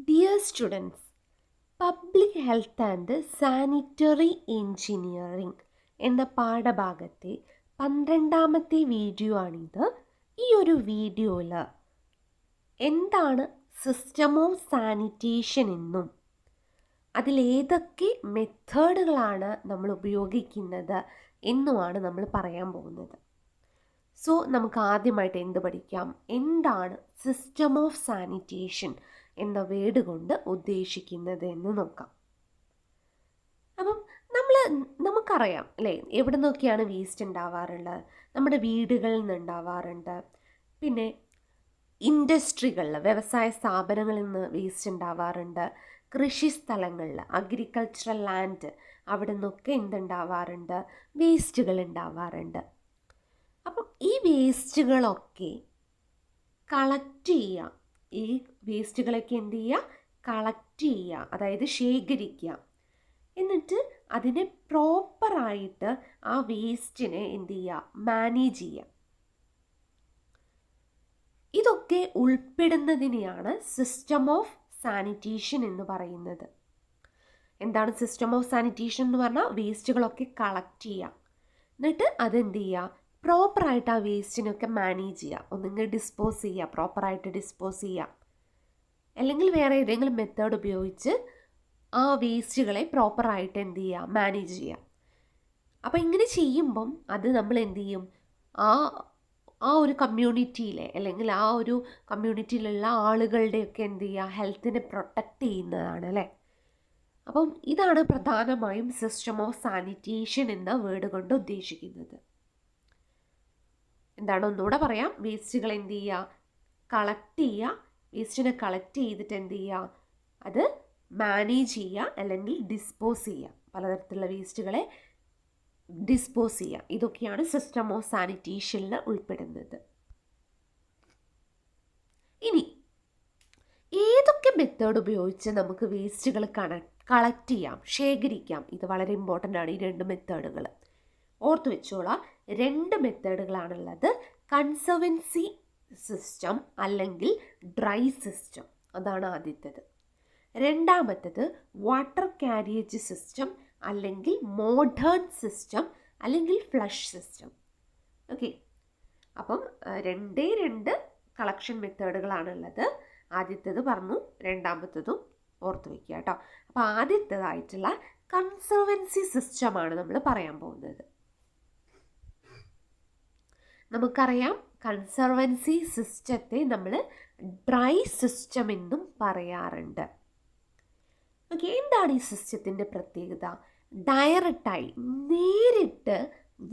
Dear students, Public Health and Sanitary Engineering എന്ന പാഠഭാഗത്തെ 12ാമത്തെ video ആണിത്. ഈ ഒരു വീഡിയോയിൽ എന്താണ് സിസ്റ്റം ഓഫ് സാനിറ്റേഷൻ എന്നും അതിലേതൊക്കെ മെത്തേഡുകളാണ് നമ്മൾ ഉപയോഗിക്കുന്നത് എന്നുമാണ് നമ്മൾ പറയാൻ പോകുന്നത്. സോ നമുക്ക് ആദ്യമായിട്ട് എന്ത് പഠിക്കാം? എന്താണ് സിസ്റ്റം ഓഫ് സാനിറ്റേഷൻ എന്ന വേർഡ് കൊണ്ട് ഉദ്ദേശിക്കുന്നത് എന്ന് നോക്കാം. അപ്പം നമുക്കറിയാം അല്ലേ, എവിടെ നിന്നൊക്കെയാണ് വേസ്റ്റ് ഉണ്ടാവാറുള്ളത്? നമ്മുടെ വീടുകളിൽ നിന്ന് ഉണ്ടാവാറുണ്ട്, പിന്നെ ഇൻഡസ്ട്രികളിൽ, വ്യവസായ സ്ഥാപനങ്ങളിൽ നിന്ന് വേസ്റ്റ് ഉണ്ടാവാറുണ്ട്, കൃഷി സ്ഥലങ്ങളിൽ, അഗ്രികൾച്ചറൽ ലാൻഡ്, അവിടെ നിന്നൊക്കെ എന്തുണ്ടാവാറുണ്ട്? വേസ്റ്റുകൾ ഉണ്ടാവാറുണ്ട്. അപ്പം ഈ വേസ്റ്റുകളൊക്കെ കളക്ട് ചെയ്യുക, ഈ വേസ്റ്റുകളൊക്കെ എന്ത് ചെയ്യുക? കളക്ട് ചെയ്യുക, അതായത് ശേഖരിക്കുക. എന്നിട്ട് അതിനെ പ്രോപ്പറായിട്ട് ആ വേസ്റ്റിനെ എന്ത് ചെയ്യുക? മാനേജ് ചെയ്യുക. ഇതൊക്കെ ഉൾപ്പെടുന്നതിനെയാണ് സിസ്റ്റം ഓഫ് സാനിറ്റേഷൻ എന്ന് പറയുന്നത്. എന്താണ് സിസ്റ്റം ഓഫ് സാനിറ്റേഷൻ എന്ന് പറഞ്ഞാൽ? വേസ്റ്റുകളൊക്കെ കളക്ട് ചെയ്യുക, എന്നിട്ട് അതെന്ത് ചെയ്യുക? പ്രോപ്പറായിട്ട് ആ വേസ്റ്റിനൊക്കെ മാനേജ് ചെയ്യുക. ഒന്നുകിൽ ഡിസ്പോസ് ചെയ്യുക, പ്രോപ്പറായിട്ട് ഡിസ്പോസ് ചെയ്യുക, അല്ലെങ്കിൽ വേറെ ഏതെങ്കിലും മെത്തേഡ് ഉപയോഗിച്ച് ആ വേസ്റ്റുകളെ പ്രോപ്പറായിട്ട് എന്ത് ചെയ്യുക? മാനേജ് ചെയ്യുക. അപ്പോൾ ഇങ്ങനെ ചെയ്യുമ്പം അത് നമ്മൾ എന്ത് ചെയ്യും? ആ ഒരു കമ്മ്യൂണിറ്റിയിലെ, അല്ലെങ്കിൽ ആ ഒരു കമ്മ്യൂണിറ്റിയിലുള്ള ആളുകളുടെയൊക്കെ എന്ത് ചെയ്യുക? ഹെൽത്തിനെ പ്രൊട്ടക്റ്റ് ചെയ്യുന്നതാണ് അല്ലേ. അപ്പം ഇതാണ് പ്രധാനമായും സിസ്റ്റം ഓഫ് സാനിറ്റേഷൻ എന്ന വേർഡ് കൊണ്ട് ഉദ്ദേശിക്കുന്നത്. എന്താണ്? ഒന്നുകൂടെ പറയാം. വേസ്റ്റുകൾ എന്ത് ചെയ്യുക? കളക്ട് ചെയ്യുക. വേസ്റ്റിനെ കളക്ട് ചെയ്തിട്ട് എന്ത് ചെയ്യുക? അത് മാനേജ് ചെയ്യുക, അല്ലെങ്കിൽ ഡിസ്പോസ് ചെയ്യുക. പലതരത്തിലുള്ള വേസ്റ്റുകളെ ഡിസ്പോസ് ചെയ്യുക. ഇതൊക്കെയാണ് സിസ്റ്റം ഓഫ് സാനിറ്റേഷനിൽ ഉൾപ്പെടുന്നത്. ഇനി ഏതൊക്കെ മെത്തേഡ് ഉപയോഗിച്ച് നമുക്ക് വേസ്റ്റുകൾ കളക്ട് ചെയ്യാം, ശേഖരിക്കാം? ഇത് വളരെ ഇമ്പോർട്ടൻ്റ് ആണ്, ഈ രണ്ട് മെത്തേഡുകൾ. ഓർത്ത് വെച്ചോളാം, രണ്ട് മെത്തേഡുകളാണുള്ളത്. കൺസർവൻസി സിസ്റ്റം അല്ലെങ്കിൽ ഡ്രൈ സിസ്റ്റം, അതാണ് ആദ്യത്തേത്. രണ്ടാമത്തേത് വാട്ടർ കാരിയേജ് സിസ്റ്റം അല്ലെങ്കിൽ മോഡേൺ സിസ്റ്റം അല്ലെങ്കിൽ ഫ്ലഷ് സിസ്റ്റം. ഓക്കെ, അപ്പം രണ്ട് കളക്ഷൻ മെത്തേഡുകളാണുള്ളത്. ആദ്യത്തേത് പറഞ്ഞു, രണ്ടാമത്തേതും ഓർത്ത് വയ്ക്കുക കേട്ടോ. അപ്പോൾ ആദ്യത്തേതായിട്ടുള്ള കൺസർവൻസി സിസ്റ്റമാണ് നമ്മൾ പറയാൻ പോകുന്നത്. നമുക്കറിയാം, കൺസർവൻസി സിസ്റ്റത്തെ നമ്മൾ ഡ്രൈ സിസ്റ്റം എന്നും പറയാറുണ്ട്. ഓക്കെ, എന്താണ് ഈ സിസ്റ്റത്തിൻ്റെ പ്രത്യേകത? ഡയറക്റ്റായി നേരിട്ട്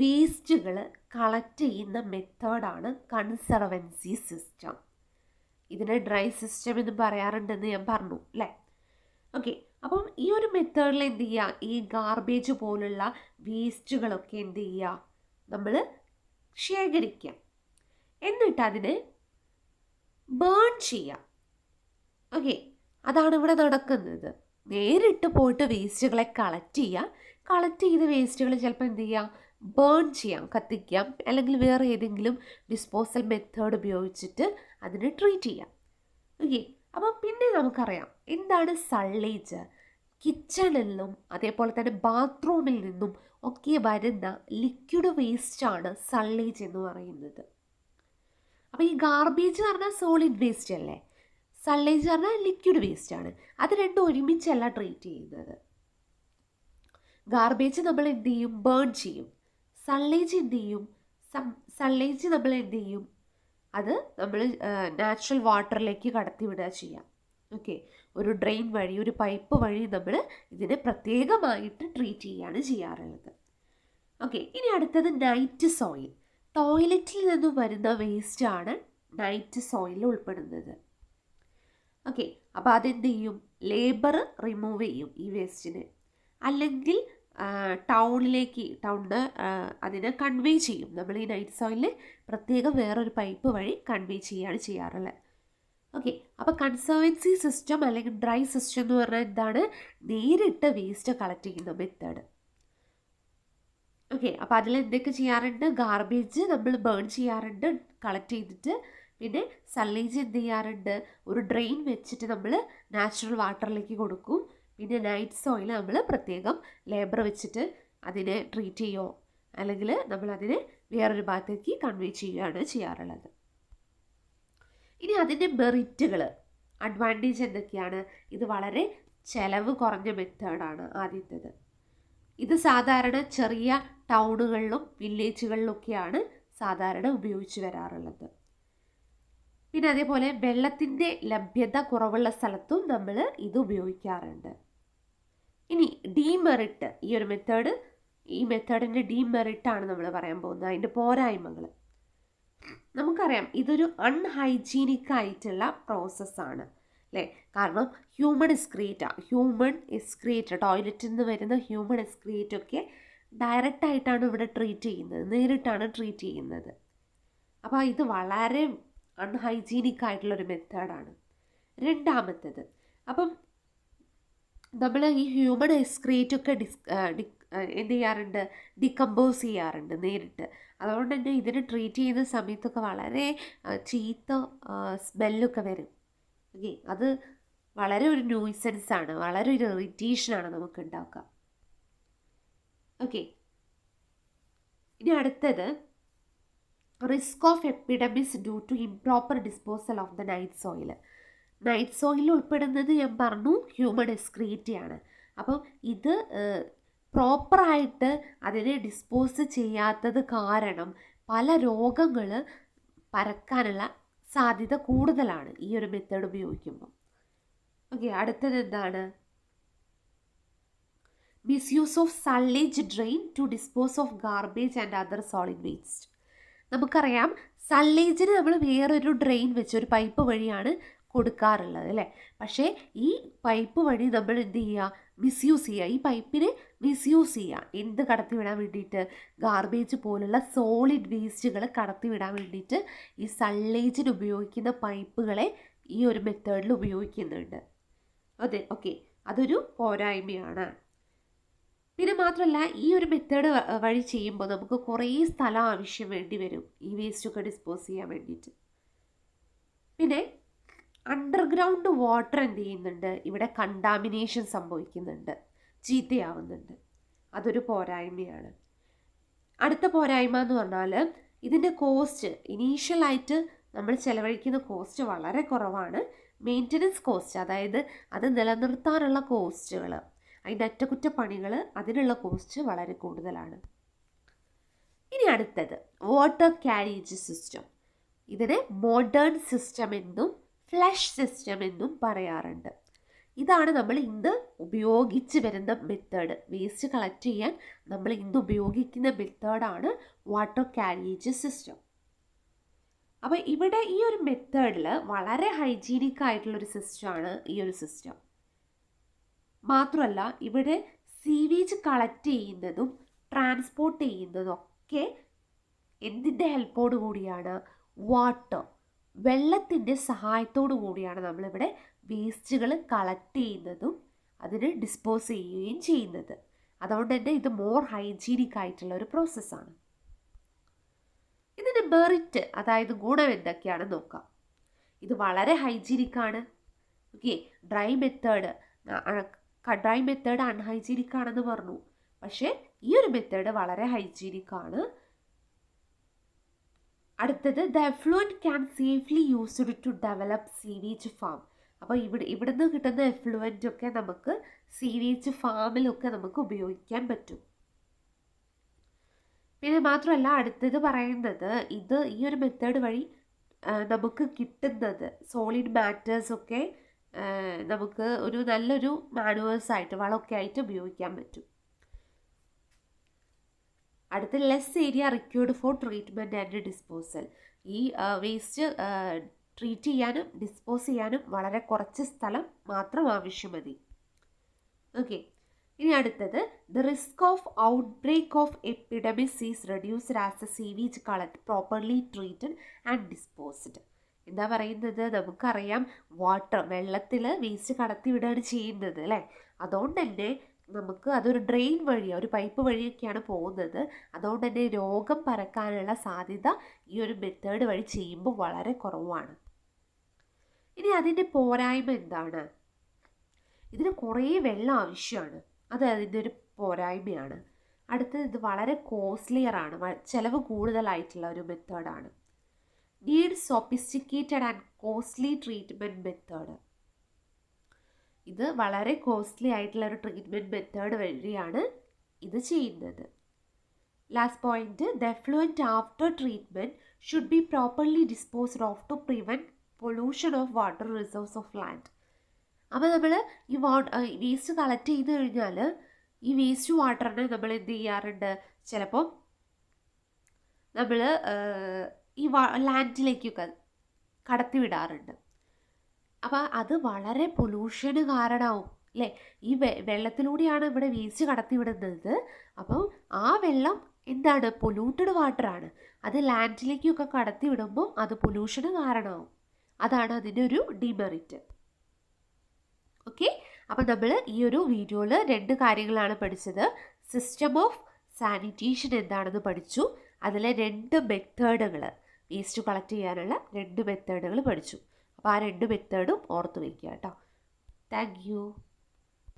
വേസ്റ്റുകൾ കളക്ട് ചെയ്യുന്ന മെത്തേഡാണ് കൺസർവൻസി സിസ്റ്റം. ഇതിനെ ഡ്രൈ സിസ്റ്റം എന്ന് പറയാറുണ്ടെന്ന് ഞാൻ പറഞ്ഞു അല്ലേ. ഓക്കെ, അപ്പം ഈ ഒരു മെത്തേഡിൽ എന്ത് ചെയ്യുക? ഈ ഗാർബേജ് പോലുള്ള വേസ്റ്റുകളൊക്കെ എന്ത് ചെയ്യുക? നമ്മൾ ശേഖരിക്കാം, എന്നിട്ട് അതിനെ ബേൺ ചെയ്യാം. ഓക്കെ, അതാണ് ഇവിടെ നടക്കുന്നത്. നേരിട്ട് പോയിട്ട് വേസ്റ്റുകളെ കളക്ട് ചെയ്യുക, കളക്ട് ചെയ്ത വേസ്റ്റുകൾ ചിലപ്പോൾ എന്ത് ചെയ്യാം? ബേൺ ചെയ്യാം, കത്തിക്കാം, അല്ലെങ്കിൽ വേറെ ഏതെങ്കിലും ഡിസ്പോസൽ മെത്തേഡ് ഉപയോഗിച്ചിട്ട് അതിനെ ട്രീറ്റ് ചെയ്യാം. ഓക്കെ, അപ്പം പിന്നെ നമുക്കറിയാം എന്താണ് സള്ളേജ്. കിച്ചണിൽ നിന്നും അതേപോലെ തന്നെ ബാത്റൂമിൽ നിന്നും ഒക്കെ വരുന്ന ലിക്വിഡ് വേസ്റ്റാണ് സള്ളേജ് എന്ന് പറയുന്നത്. അപ്പോൾ ഈ ഗാർബേജ് പറഞ്ഞാൽ സോളിഡ് വേസ്റ്റ് അല്ലേ, സള്ളേജ് പറഞ്ഞാൽ ലിക്വിഡ് വേസ്റ്റ് ആണ്. അത് രണ്ടും ഒരുമിച്ചല്ല ട്രീറ്റ് ചെയ്യുന്നത്. ഗാർബേജ് നമ്മൾ എന്ത് ചെയ്യും? ബേൺ ചെയ്യും. സള്ളേജ് എന്ത് ചെയ്യും? സള്ളേജ് നമ്മൾ എന്ത് ചെയ്യും? അത് നമ്മൾ നാച്ചുറൽ വാട്ടറിലേക്ക് കടത്തി വിടുക ചെയ്യാം. ഓക്കെ, ഒരു ഡ്രെയിൻ വഴി, ഒരു പൈപ്പ് വഴി നമ്മൾ ഇതിനെ പ്രത്യേകമായിട്ട് ട്രീറ്റ് ചെയ്യുകയാണ് ചെയ്യാറുള്ളത്. ഓക്കെ, ഇനി അടുത്തത് നൈറ്റ് സോയിൽ. ടോയ്ലറ്റിൽ നിന്നും വരുന്ന വേസ്റ്റാണ് നൈറ്റ് സോയിലിൽ ഉൾപ്പെടുന്നത്. ഓക്കെ, അപ്പോൾ അതെന്ത് ചെയ്യും? ലേബർ റിമൂവ് ചെയ്യും ഈ വേസ്റ്റിനെ, അല്ലെങ്കിൽ ടൗണിന് അതിനെ കൺവേ ചെയ്യും. നമ്മൾ ഈ നൈറ്റ് സോയിലിൽ പ്രത്യേകം വേറൊരു പൈപ്പ് വഴി കൺവേ ചെയ്യുകയാണ് ചെയ്യാറുള്ളത്. ഓക്കെ, അപ്പോൾ കൺസർവൻസി സിസ്റ്റം അല്ലെങ്കിൽ ഡ്രൈ സിസ്റ്റം എന്ന് പറഞ്ഞാൽ എന്താണ്? നേരിട്ട് വേസ്റ്റ് കളക്ട് ചെയ്യുന്ന മെത്തേഡ്. ഓക്കെ, അപ്പോൾ അതിൽ എന്തൊക്കെ ചെയ്യാറുണ്ട്? ഗാർബേജ് നമ്മൾ ബേൺ ചെയ്യാറുണ്ട്, കളക്ട് ചെയ്തിട്ട് പിന്നെ സൺലൈറ്റ് എന്ത് ചെയ്യാറുണ്ട്, ഒരു ഡ്രെയിൻ വെച്ചിട്ട് നമ്മൾ നാച്ചുറൽ വാട്ടറിലേക്ക് കൊടുക്കും. പിന്നെ നൈറ്റ് സോയിൽ നമ്മൾ പ്രത്യേകം ലേബർ വെച്ചിട്ട് അതിനെ ട്രീറ്റ് ചെയ്യുമോ അല്ലെങ്കിൽ നമ്മളതിനെ വേറൊരു ഭാഗത്തേക്ക് കൺവേ ചെയ്യുകയാണ് ചെയ്യാറുള്ളത്. ഇനി അതിൻ്റെ മെറിറ്റുകൾ, അഡ്വാൻറ്റേജ് എന്തൊക്കെയാണ്? ഇത് വളരെ ചിലവ് കുറഞ്ഞ മെത്തേഡാണ് ആദ്യത്തേത്. ഇത് സാധാരണ ചെറിയ ടൗണുകളിലും വില്ലേജുകളിലൊക്കെയാണ് സാധാരണ ഉപയോഗിച്ച് വരാറുള്ളത്. പിന്നെ അതേപോലെ വെള്ളത്തിൻ്റെ ലഭ്യത കുറവുള്ള സ്ഥലത്തും നമ്മൾ ഇത് ഉപയോഗിക്കാറുണ്ട്. ഇനി ഡീമെറിറ്റ്, ഈ മെത്തേഡിൻ്റെ ഡീമെറിറ്റാണ് നമ്മൾ പറയാൻ പോകുന്നത്, അതിൻ്റെ പോരായ്മകൾ. നമുക്കറിയാം ഇതൊരു അൺഹൈജീനിക് ആയിട്ടുള്ള പ്രോസസ്സാണ് അല്ലേ? കാരണം ഹ്യൂമൻ എക്സ്ക്രീറ്റ് ടോയ്ലറ്റിൽ നിന്ന് വരുന്ന ഹ്യൂമൻ എക്സ്ക്രീറ്റ് ഒക്കെ ഡയറക്റ്റായിട്ടാണ് ഇവിടെ ട്രീറ്റ് ചെയ്യുന്നത്, നേരിട്ടാണ് ട്രീറ്റ് ചെയ്യുന്നത്. അപ്പോൾ ഇത് വളരെ അൺഹൈജീനിക് ആയിട്ടുള്ളൊരു മെത്തേഡാണ്. രണ്ടാമത്തേത്, അപ്പം നമ്മൾ ഈ ഹ്യൂമൻ എക്സ്ക്രീറ്റ് ഒക്കെ എന്ത് ചെയ്യാറുണ്ട്, ഡികമ്പോസ് ചെയ്യാറുണ്ട് നേരിട്ട്. അതുകൊണ്ട് തന്നെ ഇതിനെ ട്രീറ്റ് ചെയ്യുന്ന സമയത്തൊക്കെ വളരെ ചീത്ത സ്മെല്ലൊക്കെ വരും. ഓക്കെ, അത് വളരെ ഒരു ന്യൂസൻസാണ്, വളരെ ഒരു ഇറിറ്റേഷനാണ് നമുക്ക് ഉണ്ടാക്കുക. ഓക്കെ, ഇനി അടുത്തത് risk of epidemics due to improper disposal of the night soil. Night soil ഉൾപ്പെടുന്നത് ഞാൻ പറഞ്ഞു ഹ്യൂമൻ എക്സ്ക്രീറ്റിയാണ്. അപ്പം ഇത് പ്രോപ്പറായിട്ട് അതിനെ ഡിസ്പോസ് ചെയ്യാത്തത് കാരണം പല രോഗങ്ങൾ പരക്കാനുള്ള സാധ്യത കൂടുതലാണ് ഈ ഒരു മെത്തേഡ് ഉപയോഗിക്കുമ്പോൾ. ഓക്കെ, അടുത്തത് എന്താണ്? Misuse of sunlight drain to dispose of garbage and other solid waste. നമുക്കറിയാം സൺലൈറ്റിന് നമ്മൾ വേറൊരു ഡ്രെയിൻ വെച്ച് ഒരു പൈപ്പ് വഴിയാണ് കൊടുക്കാറുള്ളത് അല്ലേ? പക്ഷേ ഈ പൈപ്പ് വഴി നമ്മൾ എന്ത് ചെയ്യുക, മിസ്യൂസ് ചെയ്യുക, ഈ പൈപ്പിനെ മിസ്യൂസ് ചെയ്യുക. എന്ത് കടത്തിവിടാൻ വേണ്ടിയിട്ട്? ഗാർബേജ് പോലുള്ള സോളിഡ് വേസ്റ്റുകൾ കടത്തിവിടാൻ വേണ്ടിയിട്ട് ഈ സൺലൈറ്റിന് ഉപയോഗിക്കുന്ന പൈപ്പുകളെ ഈ ഒരു മെത്തേഡിൽ ഉപയോഗിക്കുന്നുണ്ട്. അതെ, ഓക്കെ, അതൊരു പോരായ്മയാണ്. പിന്നെ മാത്രമല്ല ഈ ഒരു മെത്തേഡ് വഴി ചെയ്യുമ്പോൾ നമുക്ക് കുറേ സ്ഥലം ആവശ്യം വേണ്ടി വരും ഈ വേസ്റ്റൊക്കെ ഡിസ്പോസ് ചെയ്യാൻ വേണ്ടിയിട്ട്. പിന്നെ അണ്ടർഗ്രൗണ്ട് വാട്ടർ എന്ത് ചെയ്യുന്നുണ്ട്, ഇവിടെ കണ്ടാമിനേഷൻ സംഭവിക്കുന്നുണ്ട്, ചീത്തയാവുന്നുണ്ട്. അതൊരു പോരായ്മയാണ്. അടുത്ത പോരായ്മ എന്ന് പറഞ്ഞാൽ ഇതിൻ്റെ കോസ്റ്റ്, ഇനീഷ്യലായിട്ട് നമ്മൾ ചിലവഴിക്കുന്ന കോസ്റ്റ് വളരെ കുറവാണ്. മെയിൻ്റനൻസ് കോസ്റ്റ്, അതായത് അത് നിലനിർത്താനുള്ള കോസ്റ്റുകൾ, അതിൻ്റെ അറ്റകുറ്റപ്പണികൾ, അതിനുള്ള കോസ്റ്റ് വളരെ കൂടുതലാണ്. ഇനി അടുത്തത് വാട്ടർ ക്യാരേജ് സിസ്റ്റം. ഇതിനെ മോഡേൺ സിസ്റ്റം എന്നും ഫ്ലഷ് സിസ്റ്റം എന്നും പറയാറുണ്ട്. ഇതാണ് നമ്മൾ ഇന്ന് ഉപയോഗിച്ച് വരുന്ന മെത്തേഡ്. വേസ്റ്റ് കളക്ട് ചെയ്യാൻ നമ്മൾ ഇന്ന് ഉപയോഗിക്കുന്ന മെത്തേഡാണ് വാട്ടർ ക്യാരേജ് സിസ്റ്റം. അപ്പോൾ ഇവിടെ ഈ ഒരു മെത്തേഡിൽ വളരെ ഹൈജീനിക് ആയിട്ടുള്ളൊരു സിസ്റ്റമാണ് ഈ ഒരു സിസ്റ്റം. മാത്രമല്ല ഇവിടെ സീവേജ് കളക്ട് ചെയ്യുന്നതും ട്രാൻസ്പോർട്ട് ചെയ്യുന്നതും ഒക്കെ എന്തിൻ്റെ ഹെൽപ്പോട് കൂടിയാണ്? വാട്ടർ, വെള്ളത്തിൻ്റെ സഹായത്തോടു കൂടിയാണ് നമ്മളിവിടെ വേസ്റ്റുകൾ കളക്ട് ചെയ്യുന്നതും അതിന് ഡിസ്പോസ് ചെയ്യുകയും ചെയ്യുന്നത്. അതുകൊണ്ട് തന്നെ ഇത് മോർ ഹൈജീനിക് ആയിട്ടുള്ള ഒരു പ്രോസസ്സാണ്. ഇതിൻ്റെ മെറിറ്റ്, അതായത് ഗുണം എന്തൊക്കെയാണെന്ന് നോക്കാം. ഇത് വളരെ ഹൈജീനിക്കാണ്. ഓക്കെ, ഡ്രൈ മെത്തേഡ് അൺഹൈജീനിക് ആണെന്ന് പറഞ്ഞു, പക്ഷേ ഈ ഒരു മെത്തേഡ് വളരെ ഹൈജീനിക്കാണ്. അടുത്തത് the effluent can safely used to develop sewage farm. അപ്പോൾ ഇവിടുന്ന് കിട്ടുന്ന എഫ്ലുവൻ്റ് ഒക്കെ നമുക്ക് സീവേജ് ഫാമിലൊക്കെ നമുക്ക് ഉപയോഗിക്കാൻ പറ്റും. പിന്നെ മാത്രമല്ല അടുത്തത് പറയുന്നത് ഈ ഒരു മെത്തേഡ് വഴി നമുക്ക് കിട്ടുന്നത് സോളിഡ് മാറ്റേഴ്സൊക്കെ നമുക്ക് ഒരു നല്ലൊരു മാനുവേഴ്സായിട്ട് വളമൊക്കെ ആയിട്ട് ഉപയോഗിക്കാൻ പറ്റും. അടുത്ത less area required for treatment and disposal. ഈ വേസ്റ്റ് ട്രീറ്റ് ചെയ്യാനും ഡിസ്പോസ് ചെയ്യാനും വളരെ കുറച്ച് സ്ഥലം മാത്രം ആവശ്യം മതി. ഓക്കെ, ഇനി അടുത്തത് the risk of outbreak of epidemics is reduced as A sewage collect properly treated and disposed. എന്താ പറയുന്നത്? നമുക്കറിയാം വെള്ളത്തിൽ വേസ്റ്റ് കടത്തിവിടുകയാണ് ചെയ്യുന്നത് അല്ലേ? അതുകൊണ്ട് തന്നെ നമുക്ക് അതൊരു ഡ്രെയിൻ വഴിയാണ്, ഒരു പൈപ്പ് വഴിയൊക്കെയാണ് പോകുന്നത്. അതുകൊണ്ട് തന്നെ രോഗം പരക്കാനുള്ള സാധ്യത ഈ ഒരു മെത്തേഡ് വഴി ചെയ്യുമ്പോൾ വളരെ കുറവാണ്. ഇനി അതിൻ്റെ പോരായ്മ എന്താണ്? ഇതിന് കുറേ വെള്ളം ആവശ്യമാണ്, അത് അതിൻ്റെ ഒരു പോരായ്മയാണ്. അടുത്തത് ഇത് വളരെ കോസ്റ്റ്ലിയറാണ്, ചിലവ് കൂടുതലായിട്ടുള്ള ഒരു മെത്തേഡാണ്. Need sophisticated and costly treatment method. ഇത് വളരെ കോസ്റ്റ്ലി ആയിട്ടുള്ള ഒരു ട്രീറ്റ്മെൻറ്റ് മെത്തേഡ് വഴിയാണ് ഇത് ചെയ്യുന്നത്. Last point, the effluent after treatment should be properly disposed of two prevent pollution of water resource of land. അപ്പോൾ നമ്മൾ ഈ വേസ്റ്റ് കളക്ട് ചെയ്ത് കഴിഞ്ഞാൽ ഈ വേസ്റ്റ് വാട്ടറിനെ നമ്മൾ എന്ത് ചെയ്യാറുണ്ട്, ചിലപ്പോൾ നമ്മൾ ഈ ലാൻഡിലേക്കൊക്കെ കടത്തിവിടാറുണ്ട്. അപ്പോൾ അത് വളരെ പൊല്യൂഷന് കാരണമാവും അല്ലേ. ഈ വെള്ളത്തിലൂടെയാണ് ഇവിടെ വേസ്റ്റ് കടത്തിവിടുന്നത്. അപ്പോൾ ആ വെള്ളം എന്താണ്, പൊല്യൂട്ടഡ് വാട്ടറാണ്. അത് ലാൻഡിലേക്കൊക്കെ കടത്തിവിടുമ്പോൾ അത് പൊല്യൂഷന് കാരണമാവും. അതാണ് അതിൻ്റെ ഒരു ഡിമെറിറ്റ്. ഓക്കെ, അപ്പം നമ്മൾ ഈ ഒരു വീഡിയോയിൽ 2 കാര്യങ്ങളാണ് പഠിച്ചത്. സിസ്റ്റം ഓഫ് സാനിറ്റേഷൻ എന്താണെന്ന് പഠിച്ചു. അതിലെ 2 മെത്തേഡുകൾ, വേസ്റ്റ് കളക്ട് ചെയ്യാനുള്ള 2 മെത്തേഡുകൾ പഠിച്ചു. അപ്പോൾ ആ 2 മെത്തേഡും ഓർത്ത് വയ്ക്കുക കേട്ടോ. Thank you.